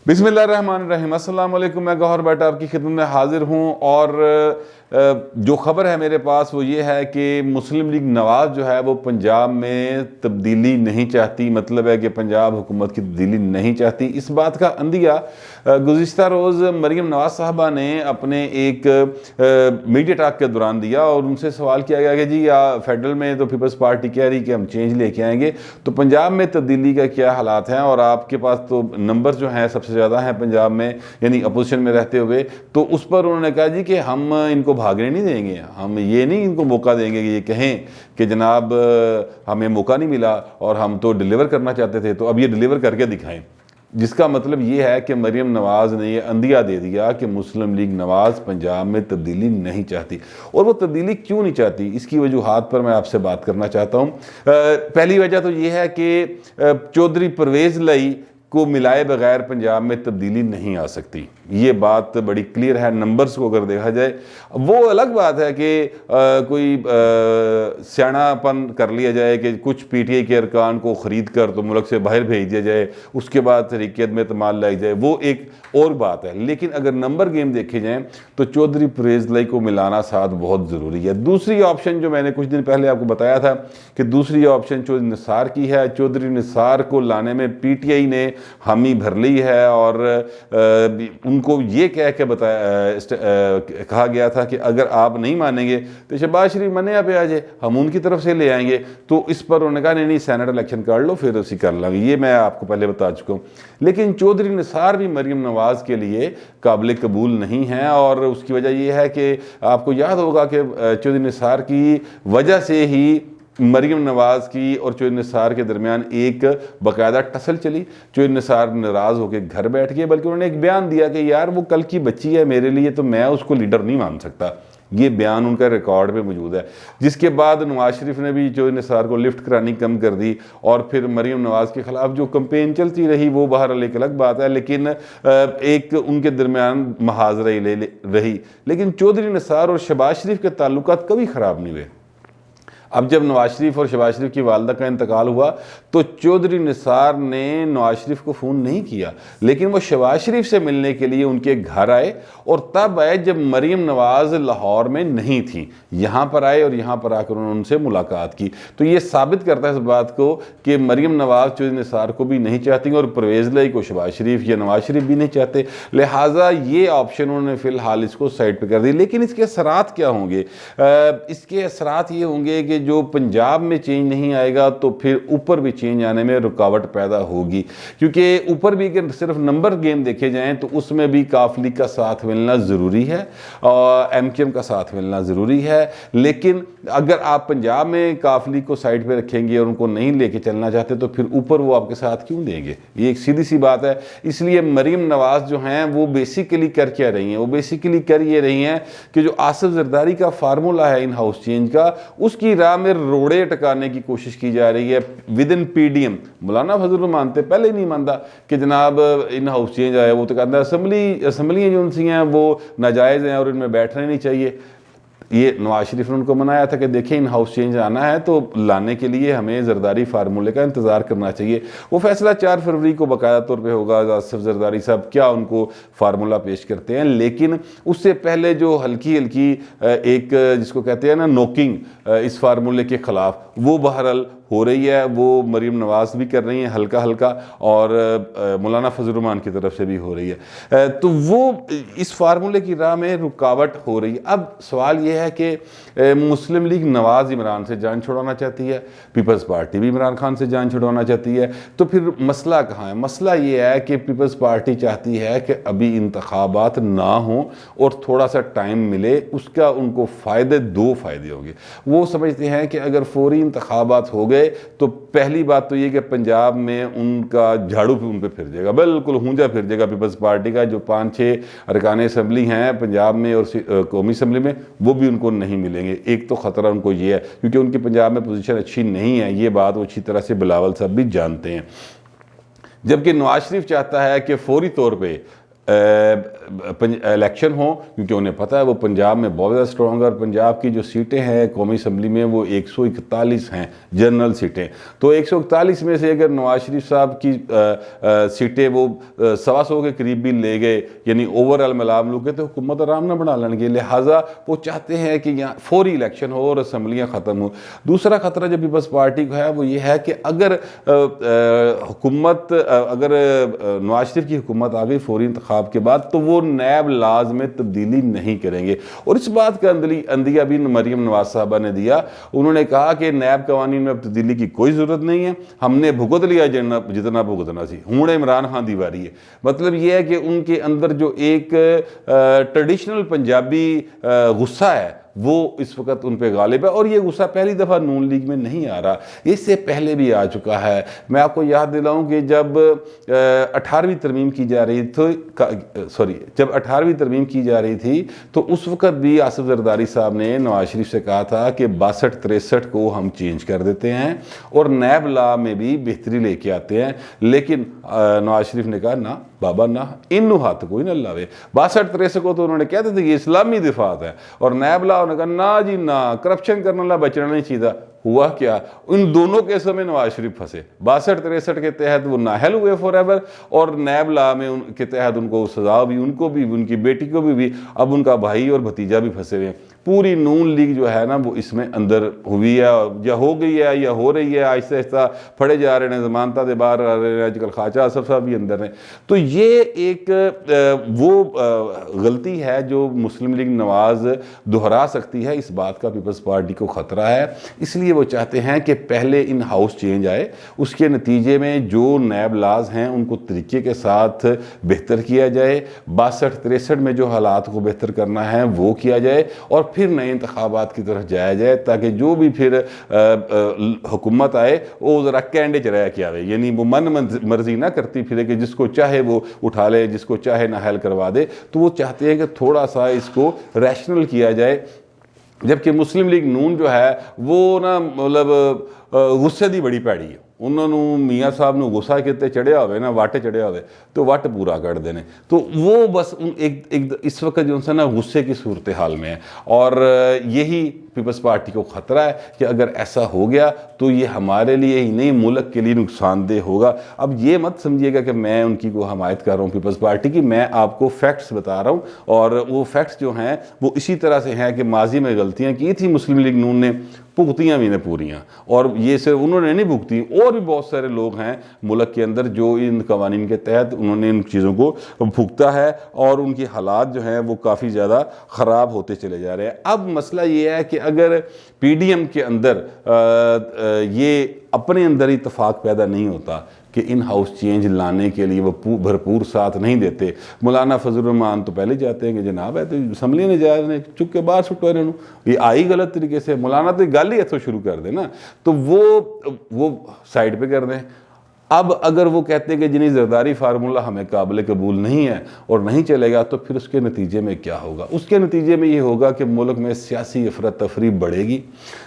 बिस्मिल्लाहिर्रहमानिर्रहीम। अस्सलाम वालेकुम। मैं गौहर भट्ट आपकी खिदमत में हाजिर हूँ और जो ख़बर है मेरे पास वो ये है कि मुस्लिम लीग नवाज़ जो है वो पंजाब में तब्दीली नहीं चाहती। मतलब है कि पंजाब हुकूमत की तब्दीली नहीं चाहती। इस बात का अंदिया गुज़िश्ता रोज़ मरीम नवाज़ साहबा ने अपने एक मीडिया टॉक के दौरान दिया और उनसे सवाल किया गया कि जी फेडरल में तो पीपल्स पार्टी कह रही कि हम चेंज लेके आएंगे, तो पंजाब में तब्दीली का क्या हालात हैं। और आपके पास तो नंबर जो हैं सबसे ज़्यादा हैं पंजाब में, यानी अपोजिशन में रहते हुए। तो उस पर उन्होंने कहा जी कि हम इनको भागने नहीं देंगे, हम ये नहीं इनको मौका देंगे कि ये कहें कि जनाब हमें मौका नहीं मिला और हम तो डिलीवर करना चाहते थे, तो अब ये डिलीवर करके दिखाएं। जिसका मतलब ये है कि मरीम नवाज़ ने यह अंदिया दे दिया कि मुस्लिम लीग नवाज़ पंजाब में तब्दीली नहीं चाहती। और वो तब्दीली क्यों नहीं चाहती, इसकी वजूहात पर मैं आपसे बात करना चाहता हूँ। पहली वजह तो ये है कि चौधरी परवेज़ लाई को मिलाए बगैर पंजाब में तब्दीली नहीं आ सकती। ये बात बड़ी क्लियर है। नंबर्स को अगर देखा जाए, वो अलग बात है कि कोई सियाणापन कर लिया जाए कि कुछ पीटीआई के अरकान को ख़रीद कर तो मुल्क से बाहर भेज दिया जाए, उसके बाद तहरीक में तमाल लाई जाए, वो एक और बात है। लेकिन अगर नंबर गेम देखे जाएँ तो चौधरी परवेज़ लाई को मिलाना साथ बहुत ज़रूरी है। दूसरी ऑप्शन जो मैंने कुछ दिन पहले आपको बताया था कि दूसरी ऑप्शन चौधरी निसार की है। चौधरी निसार को लाने में पीटीआई ने हामी भर ली है और उनको ये कह के कहा गया था कि अगर आप नहीं मानेंगे तो शहबाज शरीफ मने पे आ जाए, हम उनकी तरफ से ले आएंगे। तो इस पर उन्होंने कहा नहीं सेनेट इलेक्शन कर लो फिर उसी कर लेंगे। ये मैं आपको पहले बता चुका हूँ। लेकिन चौधरी निसार भी मरीम नवाज़ के लिए काबिल कबूल नहीं है और उसकी वजह यह है कि आपको याद होगा कि चौधरी निसार की वजह से ही मरीम नवाज़ की और चौधरी निसार के दरमियान एक बाकायदा टसल चली। चौधरी निसार नाराज़ होकर घर बैठ गए, बल्कि उन्होंने एक बयान दिया कि यार वो कल की बच्ची है मेरे लिए, तो मैं उसको लीडर नहीं मान सकता। ये बयान उनका रिकॉर्ड पे मौजूद है। जिसके बाद नवाज शरीफ ने भी चौधरी निसार को लिफ्ट करानी कम कर दी और फिर मरीम नवाज़ के ख़िलाफ़ जो कंपेन चलती रही वो बहरहाल एक अलग बात है, लेकिन एक उनके दरमियान महाजरा रही। लेकिन चौधरी निसार और शहबाज शरीफ के ताल्लुकात कभी ख़राब नहीं हुए। अब जब नवाज शरीफ और शहबाज शरीफ की वालदा का इंतकाल हुआ तो चौधरी निसार ने नवाज शरीफ को फ़ोन नहीं किया, लेकिन वो शहबाज शरीफ से मिलने के लिए उनके घर आए और तब आए जब मरीम नवाज़ लाहौर में नहीं थी। यहाँ पर आए और यहाँ पर आकर उन्होंने उनसे मुलाकात की। तो ये साबित करता है इस बात को कि मरीम नवाज़ चौधरी निसार को भी नहीं चाहती और परवेज़ लाई को शहबाज शरीफ या नवाज शरीफ भी नहीं चाहते। लिहाजा ये ऑप्शन उन्होंने फ़िलहाल इसको साइड पर कर दी। लेकिन इसके असरात क्या होंगे? इसके असरात ये होंगे कि जो पंजाब में चेंज नहीं आएगा तो फिर ऊपर भी चेंज आने में रुकावट पैदा होगी, क्योंकि ऊपर भी अगर सिर्फ नंबर गेम देखे जाएं तो उसमें भी काफली का साथ मिलना ज़रूरी है और एमकेएम का साथ मिलना ज़रूरी है। लेकिन अगर आप पंजाब में काफली को साइड पे रखेंगे और उनको नहीं लेके चलना चाहते तो फिर ऊपर वो आपके साथ क्यों देंगे? ये एक सीधी सी बात है। इसलिए मरीम नवाज़ जो हैं वो बेसिकली कर क्या रही हैं? वो बेसिकली कर ये रही हैं कि जो आसिफ जरदारी का फार्मूला है इन हाउस चेंज का, उसकी राह में रोड़े टकाने की कोशिश की जा रही है विद इन पीडीएम। मौलाना फजल रहमान पहले नहीं मानता कि जनाब इन हाउस चेंज आया, वो तो कहता है असम्बलियाँ जो उनसी हैं वो नाजायज़ हैं और इनमें बैठना नहीं चाहिए। ये नवाज शरीफ ने उनको मनाया था कि देखें इन हाउस चेंज आना है तो लाने के लिए हमें जरदारी फार्मूले का इंतज़ार करना चाहिए। वो फैसला 4 फरवरी को बाकायदा तौर पे होगा। आसिफ जरदारी साहब क्या उनको फार्मूला पेश करते हैं, लेकिन उससे पहले जो हल्की हल्की एक जिसको कहते हैं ना नोकिंग इस फार्मूले के ख़िलाफ़, वो बहरहाल हो रही है। वो मरीम नवाज़ भी कर रही हैं हल्का हल्का और मौलाना फजल रहमान की तरफ से भी हो रही है। तो वो इस फार्मूले की राह में रुकावट हो रही है। अब सवाल ये है कि मुस्लिम लीग नवाज़ इमरान से जान छुड़वाना चाहती है, पीपल्स पार्टी भी इमरान खान से जान छुड़वाना चाहती है। तो फिर मसला कहाँ है? मसला ये है कि पीपल्स पार्टी चाहती है कि अभी इंतखाबात ना हों और थोड़ा सा टाइम मिले। उसका उनको दो फ़ायदे होंगे। वो समझते हैं कि अगर फौरी इंतखाबात हो गए तो पहली बात तो ये कि पंजाब में उनका झाड़ू उन पे फिर जाएगा, बिल्कुल हुंजा फिर जाएगा पीपल्स पार्टी का। जो 5-6 अरकान असम्बली हैं पंजाब में और कौमी असम्बली में, वो भी उनको नहीं मिलेंगे। एक तो ख़तरा उनको ये है क्योंकि उनकी पंजाब में पोजीशन अच्छी नहीं है। ये बात वो अच्छी तरह से बिलावल साहब भी जानते हैं। जबकि नवाज शरीफ चाहता है कि फौरी तौर पर इलेक्शन हो, क्योंकि उन्हें पता है वो पंजाब में बहुत ज़्यादा स्ट्रॉन्ग है और पंजाब की जो सीटें हैं कौमी असम्बली में वो 141 हैं जनरल सीटें। तो 141 में से अगर नवाज शरीफ साहब की सीटें वो 125 के करीब भी ले गए, यानी ओवरऑल मिलाम लू के, तो हुकूमत आराम ना बना लेंगे। लिहाजा वो चाहते हैं कि यहाँ फौरी इलेक्शन हो और असम्बलियाँ ख़त्म हो। दूसरा ख़तरा जो पीपल्स पार्टी को है वो ये है कि अगर हुकूमत, अगर नवाज शरीफ की हुकूमत आ गई फौरी इंतखाब के बाद, तो वो नैब लाज में तब्दीली नहीं करेंगे। और इस बात का अंदिया भी मरीम नवाज साहबा ने दिया। उन्होंने कहा कि नैब कवानीन में अब तब्दीली की कोई ज़रूरत नहीं है, हमने भुगत लिया जितना भुगतना सी, हूँ इमरान खान दी वारी है। मतलब ये है कि उनके अंदर जो एक ट्रेडिशनल पंजाबी गुस्सा है वो इस वक्त उन पे गालिब है। और ये गुस्सा पहली दफ़ा नून लीग में नहीं आ रहा, इससे पहले भी आ चुका है। मैं आपको याद दिलाऊं कि जब 18वीं तरमीम की जा रही थी, जब 18वीं तरमीम की जा रही थी, तो उस वक्त भी आसिफ जरदारी साहब ने नवाज शरीफ से कहा था कि 62-63 को हम चेंज कर देते हैं और नैब लॉ में भी बेहतरी लेके आते हैं। लेकिन नवाज शरीफ ने कहा ना बाबा ना, इनू हाथ कोई ना लावे। 62-63 को तो उन्होंने कहते थे कि इस्लामी दिफात है, और नैब लॉ उन्होंने कहा ना जी ना, करप्शन करने वाला बचना नहीं चाहिए। हुआ क्या, इन दोनों केसों में नवाज शरीफ फंसे। 62-63 के तहत वो नाहल हुए फॉरएवर, और नैब लॉ में के तहत उनको सजा भी, उनको भी, उनकी बेटी को भी, अब उनका भाई और भतीजा भी फंसे हुए हैं। पूरी नून लीग जो है ना वो इसमें अंदर हुई है, या हो गई है या हो रही है, आहिस्ता आहिस्ता फड़े जा रहे हैं, जमानता दे बाहर आ रहे हैं, आजकल ख्वाजा आसफ साहब भी अंदर हैं। तो ये एक वो गलती है जो मुस्लिम लीग नवाज दोहरा सकती है। इस बात का पीपल्स पार्टी को ख़तरा है, इसलिए वो चाहते हैं कि पहले इन हाउस चेंज आए, उसके नतीजे में जो नैब लाज हैं उनको तरीके के साथ बेहतर किया जाए, 62-63 में जो हालात को बेहतर करना है वो किया जाए, और फिर नए इंतखाबात की तरफ जाया जाए, ताकि जो भी फिर हुकूमत आए वो ज़रा कैंडे चलाया के आवे, यानी वो मन मर्जी ना करती फिरे कि जिसको चाहे वो उठा ले, जिसको चाहे नाहल करवा दे। तो वो चाहते हैं कि थोड़ा सा इसको रैशनल किया जाए। जबकि मुस्लिम लीग नून जो है वो ना मतलब गुस्से दी बड़ी भैड़ी है। उन्होंने मियाँ साहब ने गुस्सा कितने चढ़िया हुए ना, वाटे चढ़िया हुए तो वट पूरा कर देने, तो वो बस एक इस वक्त जो है ना गुस्से की सूरत हाल में है। और यही पीपल्स पार्टी को ख़तरा है कि अगर ऐसा हो गया तो ये हमारे लिए ही नहीं मुल्क के लिए नुकसानदेह होगा। अब ये मत समझिएगा कि मैं उनकी को हमायत कर रहा हूँ पीपल्स पार्टी की, मैं आपको फैक्ट्स बता रहा हूँ, और वो फैक्ट्स जो हैं वो इसी तरह से हैं कि माजी में गलतियाँ की थी मुस्लिम लीग नून ने, भुगतियाँ भी ने पूरियाँ, और ये सिर्फ उन्होंने नहीं भुगती, और भी बहुत सारे लोग हैं मुल्क के अंदर जो इन कवानीन के तहत उन्होंने इन चीज़ों को भुगता है, और उनकी हालात जो हैं वो काफ़ी ज़्यादा ख़राब होते चले जा रहे हैं। अब मसला ये है कि अगर पीडीएम के अंदर ये अपने अंदर इत्तेफाक पैदा नहीं होता कि इन हाउस चेंज लाने के लिए वो भरपूर साथ नहीं देते, मौलाना फजल रहमान तो पहले जाते हैं कि जनाब है तो असम्बली ने जा चुप के बाहर सुटो इन्होंने, ये आई गलत तरीके से, मौलाना तो गल ही इतों शुरू कर देना, तो वो साइड पे कर दें। अब अगर वो कहते हैं कि जिन्हें ज़रदारी फार्मूला हमें काबिल कबूल नहीं है और नहीं चलेगा, तो फिर उसके नतीजे में क्या होगा? उसके नतीजे में ये होगा कि मुल्क में सियासी अफरा तफरी बढ़ेगी।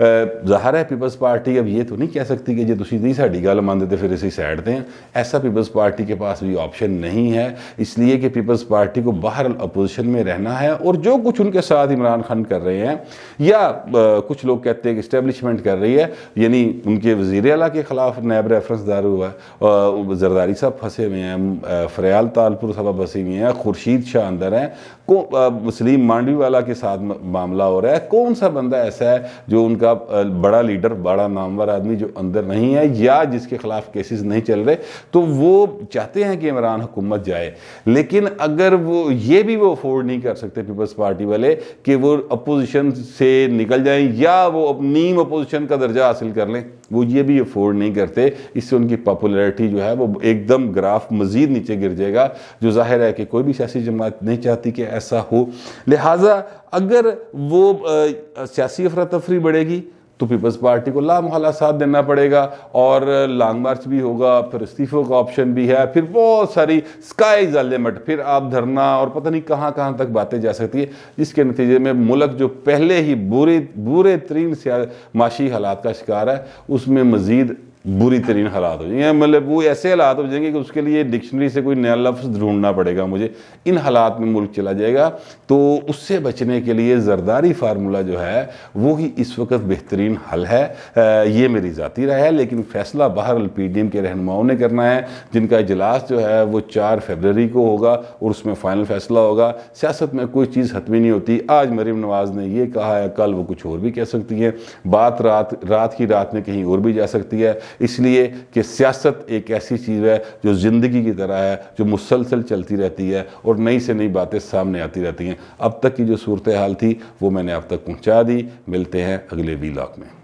ज़ाहिर है पीपल्स पार्टी अब ये तो नहीं कह सकती कि जे तुसीं नहीं साडी गल मनदे तो फिर इसी साइड दें, ऐसा पीपल्स पार्टी के पास भी ऑप्शन नहीं है, इसलिए कि पीपल्स पार्टी को बाहर अपोजिशन में रहना है। और जो कुछ उनके साथ इमरान खान कर रहे हैं, या कुछ लोग कहते हैं कि इस्टेब्लिशमेंट कर रही है, यानी उनके वज़ीर आला के ख़िलाफ़ नैब रेफरेंस दायर हुआ है, जरदारी साहब फंसे हुए हैं, फरयाल तालपुर साहब फंसी हुई हैं, खुर्शीद शाह अंदर हैं, मुस्लिम मांडवी वाला के साथ मामला हो रहा है। कौन सा बंदा ऐसा है जो उनका बड़ा लीडर, बड़ा नामवर आदमी जो अंदर नहीं है या जिसके खिलाफ केसेस नहीं चल रहे? तो वो चाहते हैं कि इमरान हुकूमत जाए, लेकिन अगर वो ये भी वो अफोर्ड नहीं कर सकते पीपल्स पार्टी वाले कि वो अपोजिशन से निकल जाएं या वो नीम अपोजिशन का दर्जा हासिल कर लें, वो ये भी अफोर्ड नहीं करते। इससे उनकी पॉपुलैरिटी जो है वो एकदम ग्राफ मज़ीद नीचे गिर जाएगा, जो जाहिर है कि कोई भी सियासी जमात नहीं चाहती कि ऐसा हो। लिहाजा अगर वो सियासी अफरा तफरी बढ़ेगी तो पीपल्स पार्टी को लामहला साथ देना पड़ेगा, और लॉन्ग मार्च भी होगा, फिर इस्तीफों का ऑप्शन भी है, फिर बहुत सारी स्काई इज द लिमिट, फिर आप धरना और पता नहीं कहाँ कहाँ तक बातें जा सकती है, जिसके नतीजे में मुल्क जो पहले ही बुरे तरीन माशी हालात का शिकार है उसमें मज़ीद बुरी तरीन हालात हो जाएंगे, मतलब वो ऐसे हालात हो जाएंगे कि उसके लिए डिक्शनरी से कोई नया लफ्ज़ ढूंढना पड़ेगा मुझे। इन हालात में मुल्क चला जाएगा। तो उससे बचने के लिए ज़रदारी फार्मूला जो है वो ही इस वक्त बेहतरीन हल है। ये मेरी ज़ाती राय है, लेकिन फ़ैसला बहरहाल PDM के रहनुमाओं ने करना है, जिनका इजलास जो है वो 4 फरवरी को होगा और उसमें फ़ाइनल फ़ैसला होगा। सियासत में कोई चीज़ हतमी नहीं होती। आज मरीम नवाज़ ने ये कहा है, कल वो कुछ और भी कह सकती है, बात रात की रात में कहीं और भी जा सकती है। इसलिए कि सियासत एक ऐसी चीज़ है जो ज़िंदगी की तरह है, जो मुसलसल चलती रहती है और नई से नई बातें सामने आती रहती हैं। अब तक की जो सूरत हाल थी वो मैंने अब तक पहुंचा दी। मिलते हैं अगले वीलॉग में।